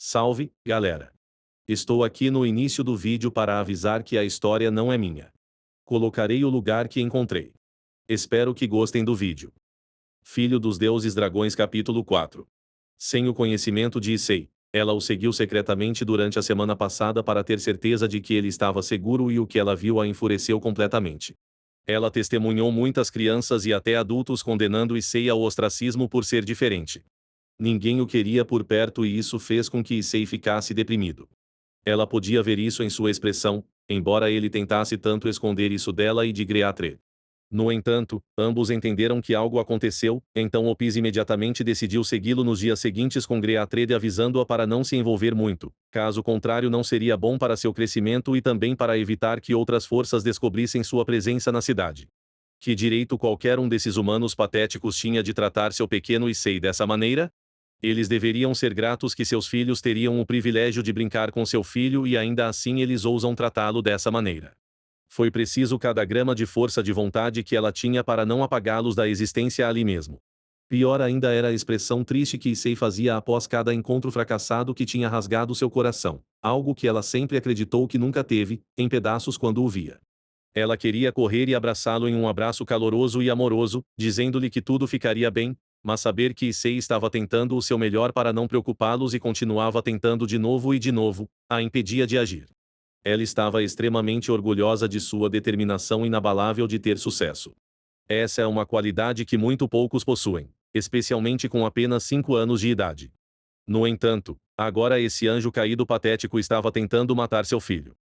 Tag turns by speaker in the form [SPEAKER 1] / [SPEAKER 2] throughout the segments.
[SPEAKER 1] Salve, galera! Estou aqui no início do vídeo para avisar que a história não é minha. Colocarei o lugar que encontrei. Espero que gostem do vídeo. Filho dos Deuses Dragões Capítulo 4. Sem o conhecimento de Issei, ela o seguiu secretamente durante a semana passada para ter certeza de que ele estava seguro e o que ela viu a enfureceu completamente. Ela testemunhou muitas crianças e até adultos condenando Issei ao ostracismo por ser diferente. Ninguém o queria por perto e isso fez com que Issei ficasse deprimido. Ela podia ver isso em sua expressão, embora ele tentasse tanto esconder isso dela e de Greatre. No entanto, ambos entenderam que algo aconteceu, então Opis imediatamente decidiu segui-lo nos dias seguintes com Greatrede avisando-a para não se envolver muito, caso contrário não seria bom para seu crescimento e também para evitar que outras forças descobrissem sua presença na cidade. Que direito qualquer um desses humanos patéticos tinha de tratar seu pequeno Issei dessa maneira? Eles deveriam ser gratos que seus filhos teriam o privilégio de brincar com seu filho e ainda assim eles ousam tratá-lo dessa maneira. Foi preciso cada grama de força de vontade que ela tinha para não apagá-los da existência ali mesmo. Pior ainda era a expressão triste que Issei fazia após cada encontro fracassado que tinha rasgado seu coração, algo que ela sempre acreditou que nunca teve, em pedaços quando o via. Ela queria correr e abraçá-lo em um abraço caloroso e amoroso, dizendo-lhe que tudo ficaria bem, mas saber que Issei estava tentando o seu melhor para não preocupá-los e continuava tentando de novo e de novo, a impedia de agir. Ela estava extremamente orgulhosa de sua determinação inabalável de ter sucesso. Essa é uma qualidade que muito poucos possuem, especialmente com apenas 5 anos de idade. No entanto, agora esse anjo caído patético estava tentando matar seu filho.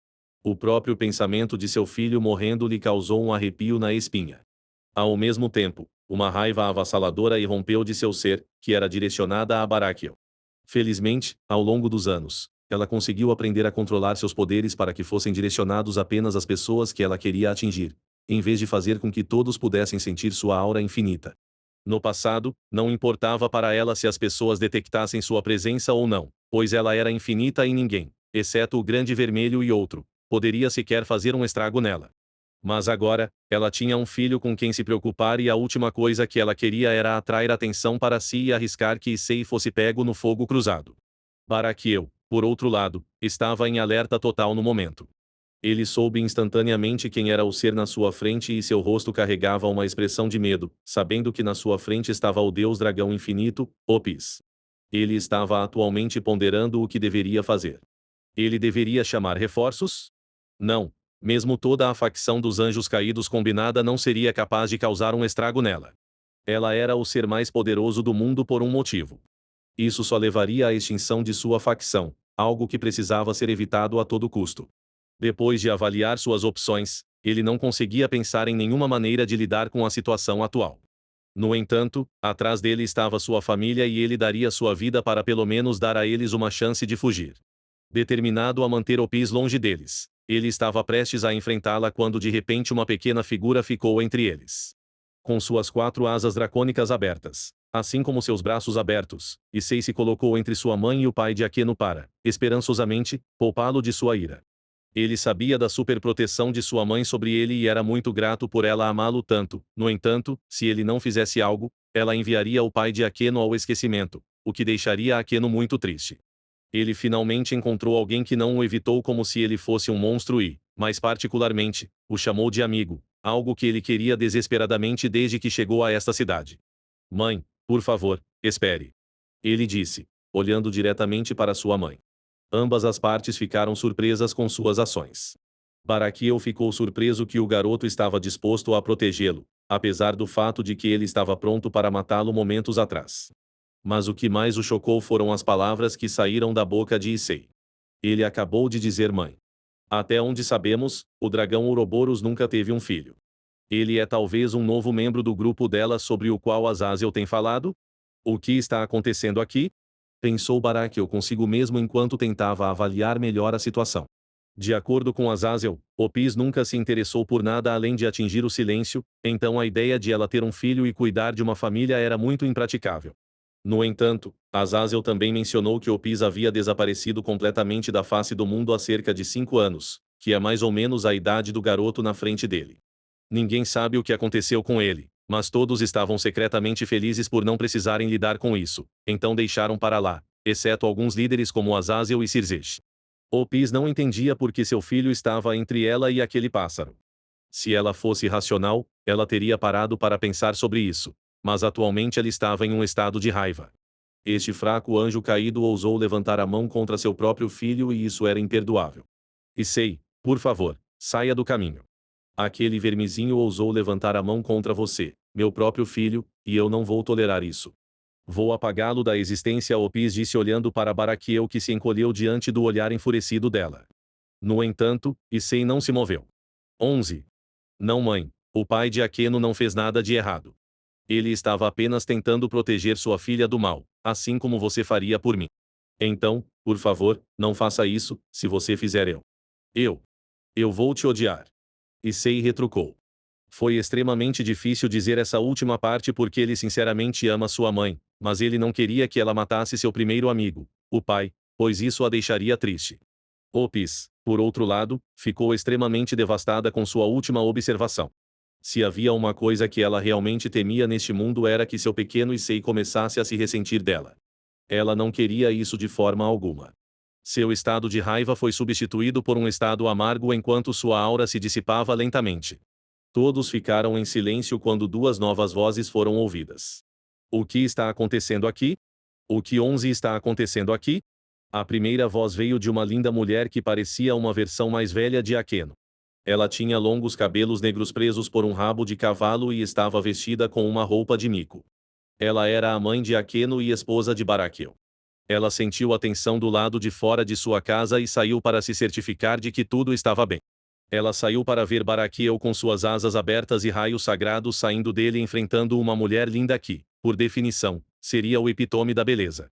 [SPEAKER 1] O próprio pensamento de seu filho morrendo lhe causou um arrepio na espinha. Ao mesmo tempo, uma raiva avassaladora irrompeu de seu ser, que era direcionada a Barakiel. Felizmente, ao longo dos anos, ela conseguiu aprender a controlar seus poderes para que fossem direcionados apenas às pessoas que ela queria atingir, em vez de fazer com que todos pudessem sentir sua aura infinita. No passado, não importava para ela se as pessoas detectassem sua presença ou não, pois ela era infinita e ninguém, exceto o Grande Vermelho e outro, poderia sequer fazer um estrago nela. Mas agora, ela tinha um filho com quem se preocupar e a última coisa que ela queria era atrair atenção para si e arriscar que Issei fosse pego no fogo cruzado. Barakiel, por outro lado, estava em alerta total no momento. Ele soube instantaneamente quem era o ser na sua frente e seu rosto carregava uma expressão de medo, sabendo que na sua frente estava o Deus Dragão Infinito, Opis. Ele estava atualmente ponderando o que deveria fazer. Ele deveria chamar reforços? Não. Mesmo toda a facção dos Anjos Caídos combinada não seria capaz de causar um estrago nela. Ela era o ser mais poderoso do mundo por um motivo. Isso só levaria à extinção de sua facção, algo que precisava ser evitado a todo custo. Depois de avaliar suas opções, ele não conseguia pensar em nenhuma maneira de lidar com a situação atual. No entanto, atrás dele estava sua família e ele daria sua vida para pelo menos dar a eles uma chance de fugir. Determinado a manter Opis longe deles, ele estava prestes a enfrentá-la quando de repente uma pequena figura ficou entre eles. Com suas 4 asas dracônicas abertas, assim como seus braços abertos, Issei se colocou entre sua mãe e o pai de Akeno para, esperançosamente, poupá-lo de sua ira. Ele sabia da superproteção de sua mãe sobre ele e era muito grato por ela amá-lo tanto, no entanto, se ele não fizesse algo, ela enviaria o pai de Akeno ao esquecimento, o que deixaria Akeno muito triste. Ele finalmente encontrou alguém que não o evitou como se ele fosse um monstro e, mais particularmente, o chamou de amigo, algo que ele queria desesperadamente desde que chegou a esta cidade. Mãe, por favor, espere. Ele disse, olhando diretamente para sua mãe. Ambas as partes ficaram surpresas com suas ações. Barakiel ficou surpreso que o garoto estava disposto a protegê-lo, apesar do fato de que ele estava pronto para matá-lo momentos atrás. Mas o que mais o chocou foram as palavras que saíram da boca de Issei. Ele acabou de dizer mãe. Até onde sabemos, o dragão Ouroboros nunca teve um filho. Ele é talvez um novo membro do grupo dela sobre o qual Azazel tem falado? O que está acontecendo aqui? Pensou Barakiel consigo mesmo enquanto tentava avaliar melhor a situação. De acordo com Azazel, Opis nunca se interessou por nada além de atingir o silêncio, então a ideia de ela ter um filho e cuidar de uma família era muito impraticável. No entanto, Azazel também mencionou que Opis havia desaparecido completamente da face do mundo há cerca de 5 anos, que é mais ou menos a idade do garoto na frente dele. Ninguém sabe o que aconteceu com ele, mas todos estavam secretamente felizes por não precisarem lidar com isso, então deixaram para lá, exceto alguns líderes como Azazel e Sirzesh. Opis não entendia por que seu filho estava entre ela e aquele pássaro. Se ela fosse racional, ela teria parado para pensar sobre isso, mas atualmente ela estava em um estado de raiva. Este fraco anjo caído ousou levantar a mão contra seu próprio filho e isso era imperdoável. Issei, por favor, saia do caminho. Aquele vermezinho ousou levantar a mão contra você, meu próprio filho, e eu não vou tolerar isso. Vou apagá-lo da existência, Opis disse olhando para Baraquiel que se encolheu diante do olhar enfurecido dela. No entanto, Issei não se moveu. 11. Não, mãe, o pai de Aqueno não fez nada de errado. Ele estava apenas tentando proteger sua filha do mal, assim como você faria por mim. Então, por favor, não faça isso, se você fizer eu vou te odiar. Issei retrucou. Foi extremamente difícil dizer essa última parte porque ele sinceramente ama sua mãe, mas ele não queria que ela matasse seu primeiro amigo, o pai, pois isso a deixaria triste. Opis, por outro lado, ficou extremamente devastada com sua última observação. Se havia uma coisa que ela realmente temia neste mundo era que seu pequeno Issei começasse a se ressentir dela. Ela não queria isso de forma alguma. Seu estado de raiva foi substituído por um estado amargo enquanto sua aura se dissipava lentamente. Todos ficaram em silêncio quando duas novas vozes foram ouvidas. O que está acontecendo aqui? O que 11 está acontecendo aqui? A primeira voz veio de uma linda mulher que parecia uma versão mais velha de Aqueno. Ela tinha longos cabelos negros presos por um rabo de cavalo e estava vestida com uma roupa de mico. Ela era a mãe de Aqueno e esposa de Baraquiel. Ela sentiu a tensão do lado de fora de sua casa e saiu para se certificar de que tudo estava bem. Ela saiu para ver Baraquiel com suas asas abertas e raios sagrados saindo dele enfrentando uma mulher linda que, por definição, seria o epítome da beleza.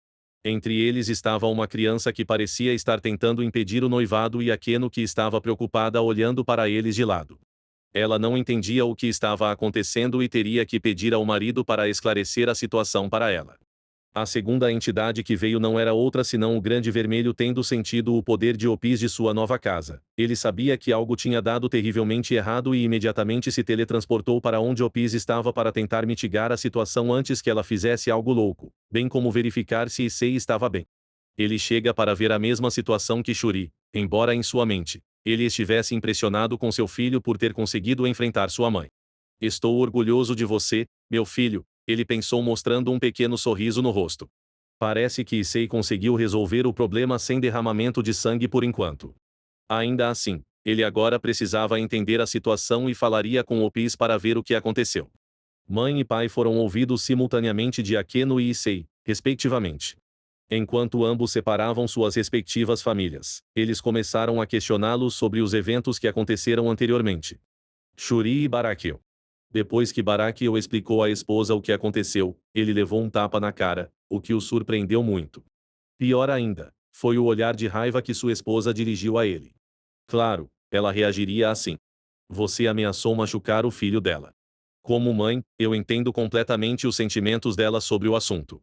[SPEAKER 1] Entre eles estava uma criança que parecia estar tentando impedir o noivado e Aqueno que estava preocupada olhando para eles de lado. Ela não entendia o que estava acontecendo e teria que pedir ao marido para esclarecer a situação para ela. A segunda entidade que veio não era outra senão o Grande Vermelho tendo sentido o poder de Opis de sua nova casa. Ele sabia que algo tinha dado terrivelmente errado e imediatamente se teletransportou para onde Opis estava para tentar mitigar a situação antes que ela fizesse algo louco, bem como verificar se Issei estava bem. Ele chega para ver a mesma situação que Shuri, embora em sua mente, ele estivesse impressionado com seu filho por ter conseguido enfrentar sua mãe. Estou orgulhoso de você, meu filho, ele pensou mostrando um pequeno sorriso no rosto. Parece que Issei conseguiu resolver o problema sem derramamento de sangue por enquanto. Ainda assim, ele agora precisava entender a situação e falaria com Opis para ver o que aconteceu. Mãe e pai foram ouvidos simultaneamente de Aqueno e Issei, respectivamente. Enquanto ambos separavam suas respectivas famílias, eles começaram a questioná-los sobre os eventos que aconteceram anteriormente. Shuri e Baraquiel. Depois que Baraquiel explicou à esposa o que aconteceu, ele levou um tapa na cara, o que o surpreendeu muito. Pior ainda, foi o olhar de raiva que sua esposa dirigiu a ele. Claro, ela reagiria assim. Você ameaçou machucar o filho dela. Como mãe, eu entendo completamente os sentimentos dela sobre o assunto.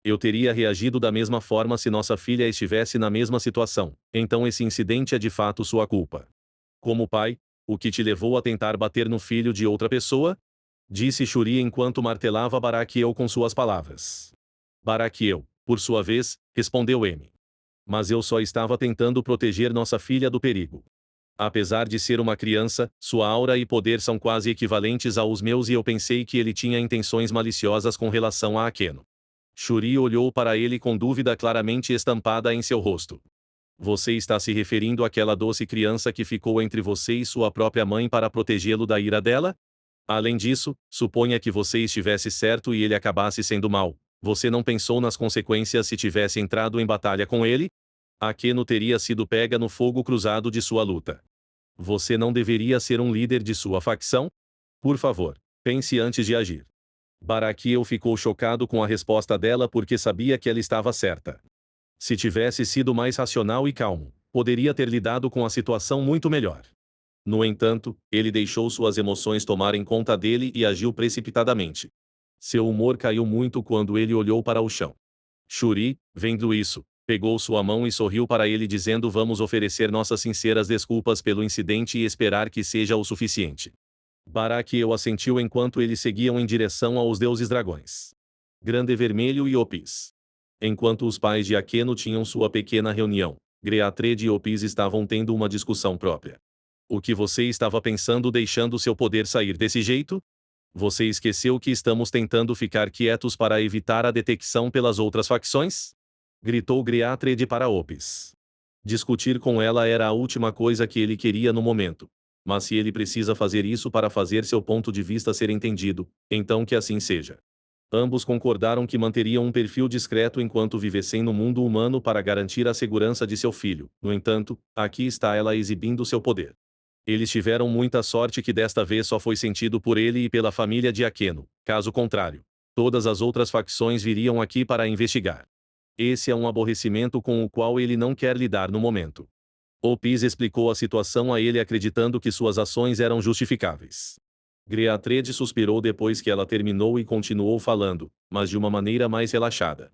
[SPEAKER 1] Eu teria reagido da mesma forma se nossa filha estivesse na mesma situação, então esse incidente é de fato sua culpa. Como pai, o que te levou a tentar bater no filho de outra pessoa? Disse Shuri enquanto martelava Baraquiel com suas palavras. Baraquiel, por sua vez, respondeu M. Mas eu só estava tentando proteger nossa filha do perigo. Apesar de ser uma criança, sua aura e poder são quase equivalentes aos meus e eu pensei que ele tinha intenções maliciosas com relação a Aqueno. Shuri olhou para ele com dúvida claramente estampada em seu rosto. Você está se referindo àquela doce criança que ficou entre você e sua própria mãe para protegê-lo da ira dela? Além disso, suponha que você estivesse certo e ele acabasse sendo mal. Você não pensou nas consequências se tivesse entrado em batalha com ele? Aqueno teria sido pega no fogo cruzado de sua luta. Você não deveria ser um líder de sua facção? Por favor, pense antes de agir. Baraquiel ficou chocado com a resposta dela porque sabia que ela estava certa. Se tivesse sido mais racional e calmo, poderia ter lidado com a situação muito melhor. No entanto, ele deixou suas emoções tomarem conta dele e agiu precipitadamente. Seu humor caiu muito quando ele olhou para o chão. Shuri, vendo isso, pegou sua mão e sorriu para ele dizendo: vamos oferecer nossas sinceras desculpas pelo incidente e esperar que seja o suficiente. Baraquiel assentiu enquanto eles seguiam em direção aos deuses dragões. Grande Vermelho e Opis. Enquanto os pais de Aqueno tinham sua pequena reunião, Greatred e Opis estavam tendo uma discussão própria. O que você estava pensando deixando seu poder sair desse jeito? Você esqueceu que estamos tentando ficar quietos para evitar a detecção pelas outras facções? Gritou Greatred para Opis. Discutir com ela era a última coisa que ele queria no momento. Mas se ele precisa fazer isso para fazer seu ponto de vista ser entendido, então que assim seja. Ambos concordaram que manteriam um perfil discreto enquanto vivessem no mundo humano para garantir a segurança de seu filho. No entanto, aqui está ela exibindo seu poder. Eles tiveram muita sorte que desta vez só foi sentido por ele e pela família de Aqueno. Caso contrário, todas as outras facções viriam aqui para investigar. Esse é um aborrecimento com o qual ele não quer lidar no momento. Opis explicou a situação a ele acreditando que suas ações eram justificáveis. Greatred suspirou depois que ela terminou e continuou falando, mas de uma maneira mais relaxada.